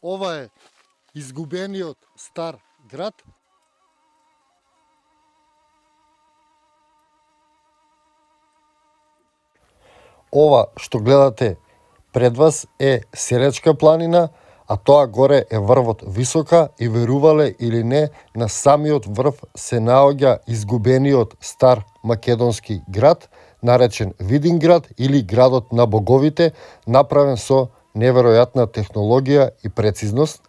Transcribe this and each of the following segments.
Ова е изгубениот стар град. Ова што гледате пред вас е Селечка планина, а тоа горе е врвот Висока и верувале или не, на самиот врв се наоѓа изгубениот стар македонски град, наречен Видинград или градот на боговите, направен со неверојатна технологија и прецизност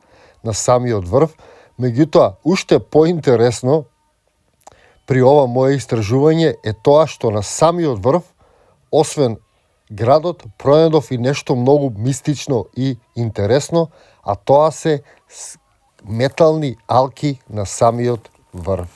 на самиот врв. Меѓутоа, уште поинтересно при ова мое истражување е тоа што на самиот врв, освен градот, пронајдов и нешто многу мистично и интересно, а тоа се метални алки на самиот врв.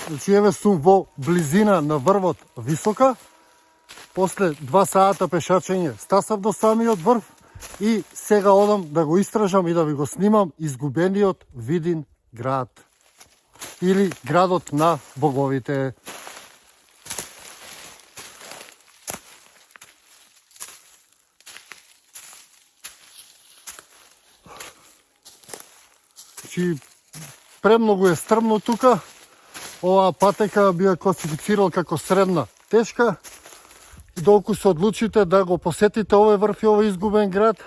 Значи, еве сум во близина на врвот Висока. После 2 сата пешачење стасав до самиот врв и сега одам да го истражам и да ви го снимам изгубениот Видин град или градот на боговите. Значи, премногу е стрмно тука. Оваа патека би ја класифицирал како средна тешка. Долку се одлучите да го посетите овој врв и овој изгубен град,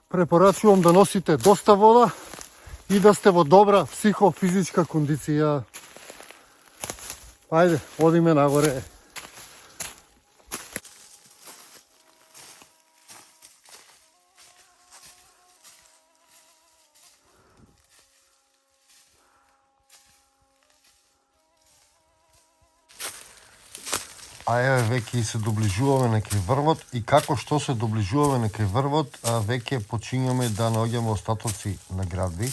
препорачувам да носите доста вода и да сте во добра психофизичка кондиција. Ајде, одиме нагоре. А еве веќе се доближуваме на кај врвот и како што се доближуваме на кај врвот, веќе почињаме да наоѓаме остатоци на градби.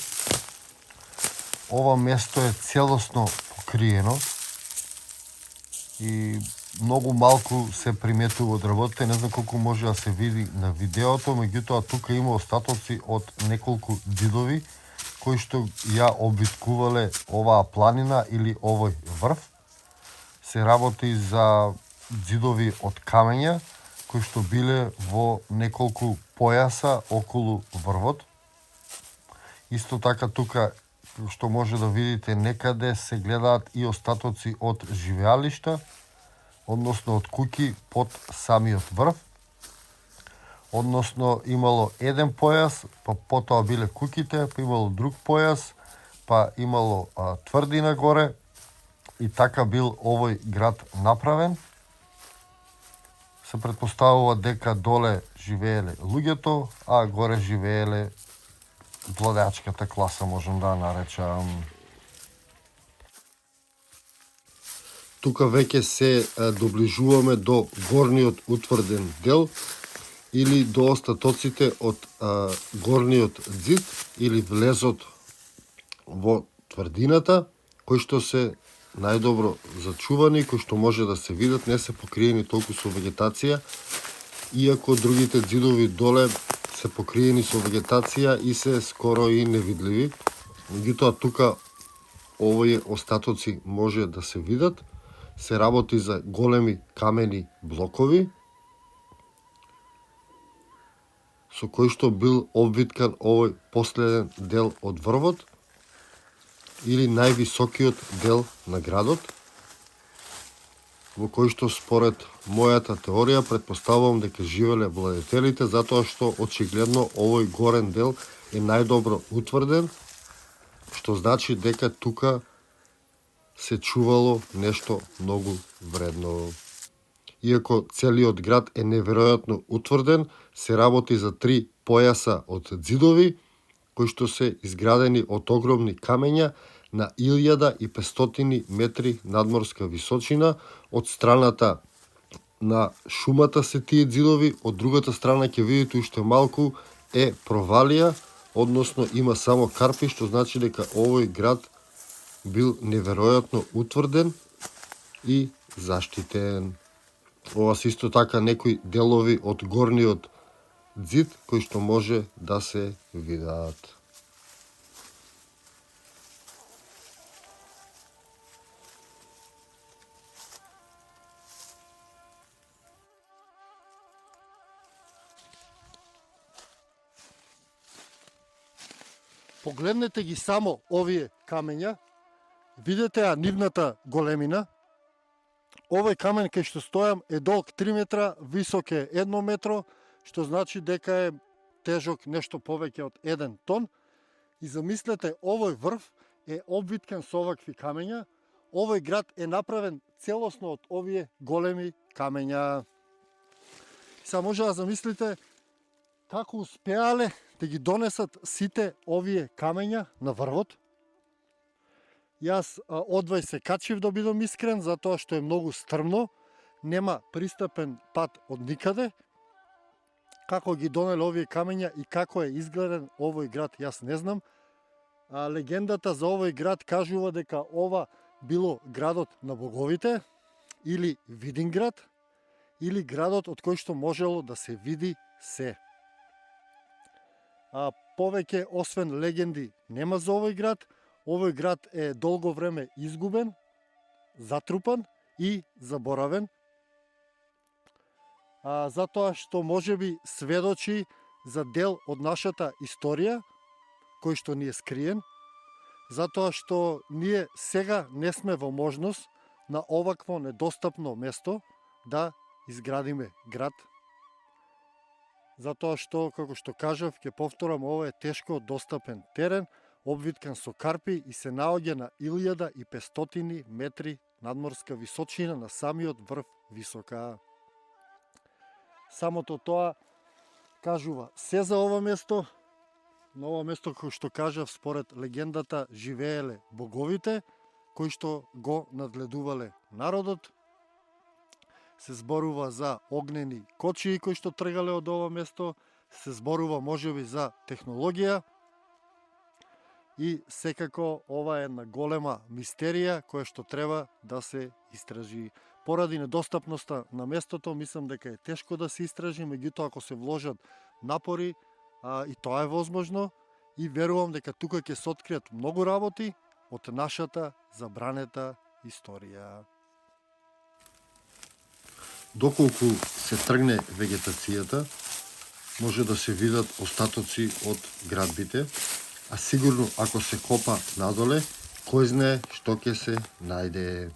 Ова место е целосно покриено и многу малку се приметува од дрвото. Не знам колку може да се види на видеото, меѓутоа тука има остатоци од неколку џидови кои што ја обвиткувале оваа планина или овој врв. Се работи за џидови од камења кои што биле во неколку појаса околу врвот. Исто така тука што може да видите некаде се гледаат и остатоци од живеалишта, односно од куќи под самиот врв. Односно имало еден појас, па потоа биле куќите, па имало друг појас, па имало тврдина горе и така бил овој град направен. Се претпоставува дека доле живееле луѓето, а горе живееле владеачката класа, можам да наречам. Тука веќе се доближуваме до горниот утврден дел или до остатоците од горниот ѕид или влезот во тврдината, кои што се најдобро зачувани, кои што може да се видат, не се покриени толку со вегетација, иако другите ѕидови доле се покриени со вегетација и се скоро и невидливи. Меѓутоа тука овие остатоци може да се видат. Се работи за големи камени блокови, со кој што бил обвиткан овој последен дел од врвот, или највисокиот дел на градот, во кој што според мојата теорија претпоставувам дека живеле владетелите, затоа што очигледно овој горен дел е најдобро утврден, што значи дека тука се чувало нешто многу вредно. Иако целиот град е неверојатно утврден, се работи за 3 појаса од ѕидови, кои што се изградени од огромни камења на 1500 метри надморска височина. Од страната на шумата се тие ѕидови, од другата страна ќе видите уште малку е провалија, односно има само карпи, што значи дека овој град бил неверојатно утврден и заштитен. Ова се исто така некои делови од горниот ѕид кои што може да се видат. Погледнете ги само овие камења, видете ја нивната големина. Овој камен кај што стојам е долг 3 метра, висок е 1 метро, што значи дека е тежок нешто повеќе од 1 тон. И замислете, овој врв е обвиткан со овакви камења. Овој град е направен целосно од овие големи камења. Сега може да замислите како успеале да ги донесат сите овие камења на врвот. Јас одвај се качив, да бидам искрен, затоа што е многу стрмно, нема пристапен пат од никаде. Како ги донеле овие камења и како е изгледен овој град, јас не знам. Легендата за овој град кажува дека ова било градот на боговите, или Видинград, или градот од кој што можело да се види се. Повеќе, освен легенди, нема за овој град. Овој град е долго време изгубен, затрупан и заборавен, затоа што можеби сведочи за дел од нашата историја, кој што ни е скриен, затоа што ние сега не сме во можност на овакво недостапно место да изградиме град, затоа што, како што кажав, ќе повторам, ова е тешко достапен терен, обвиткан со карпи и се наоѓа на 1500 метри надморска височина на самиот врв висока. Самото тоа кажува се за ова место. На ова место, кој што кажав, според легендата, живееле боговите, кои што го надледувале народот. Се зборува за огнени кочии кои што тргале од ова место, се зборува можеби за технологија, и секако ова е една голема мистерија која што треба да се истражи. Поради недостапноста на местото, мислам дека е тешко да се истражи, меѓутоа ако се вложат напори, и тоа е возможно, и верувам дека тука ќе се откријат многу работи од нашата забранета историја. Доколку се тргне вегетацијата, може да се видат остатоци од градбите, а сигурно ако се копа надоле, кој знае што ќе се најде.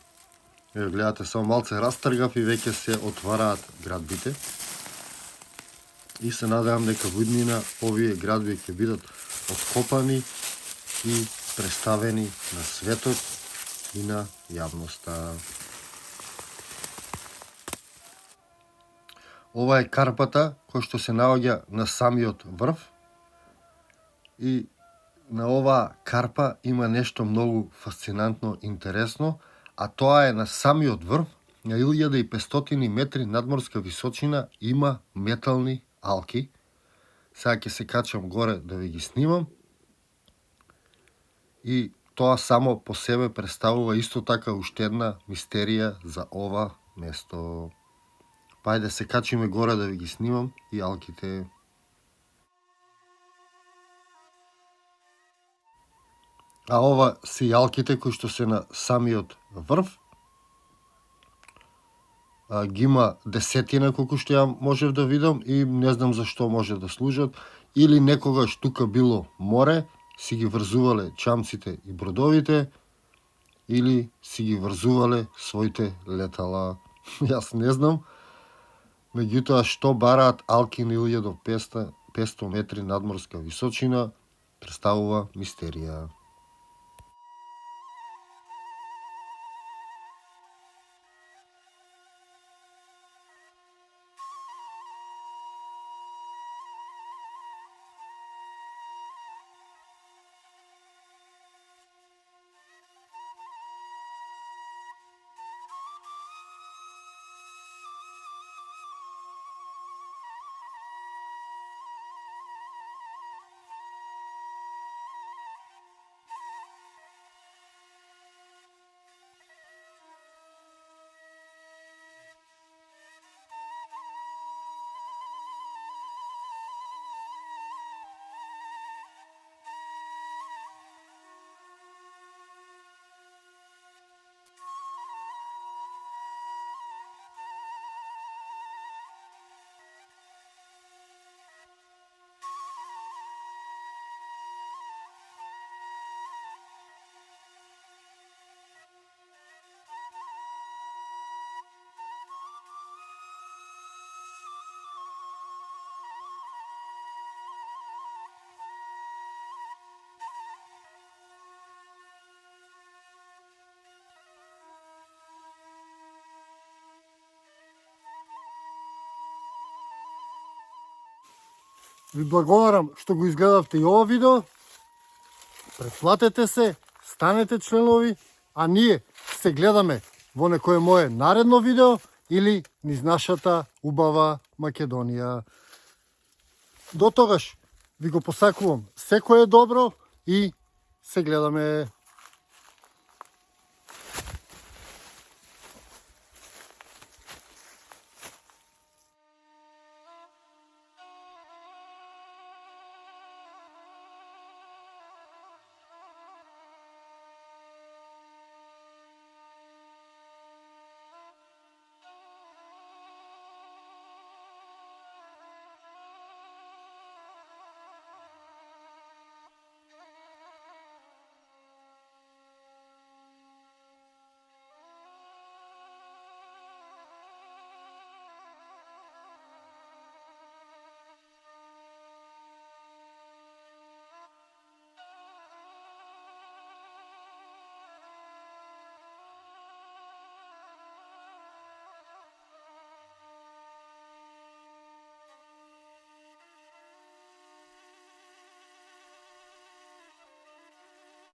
Гледате, само малце растргав и веќе се отвараат градбите. И се надевам дека во иднина овие градби ќе бидат откопани и представени на светот и на јавноста. Ова е карпата која што се наоѓа на самиот врв, и на оваа карпа има нешто многу фасцинантно, интересно, а тоа е на самиот врв, на 1500 метри надморска височина, има метални алки. Сега ќе се качам горе да ви ги снимам. и тоа само по себе представува исто така уште една мистерија за ова место. Па ајде се качиме горе да ви ги снимам и алките. А ова се и алките кои што се на самиот врв. Ги има десетина колку што ја можев да видам и не знам за што може да служат. Или некогаш тука било море, си ги врзувале чамците и бродовите, или си ги врзувале своите летала. Јас не знам. Меѓутоа, што бараат алки на 1500 метри надморска височина, представува мистерија. Ви благодарам што го изгледавте и ова видео. Претплатете се, станете членови, а ние се гледаме во некое мое наредно видео или низ нашата убава Македонија. До тогаш ви го посакувам секое добро и се гледаме.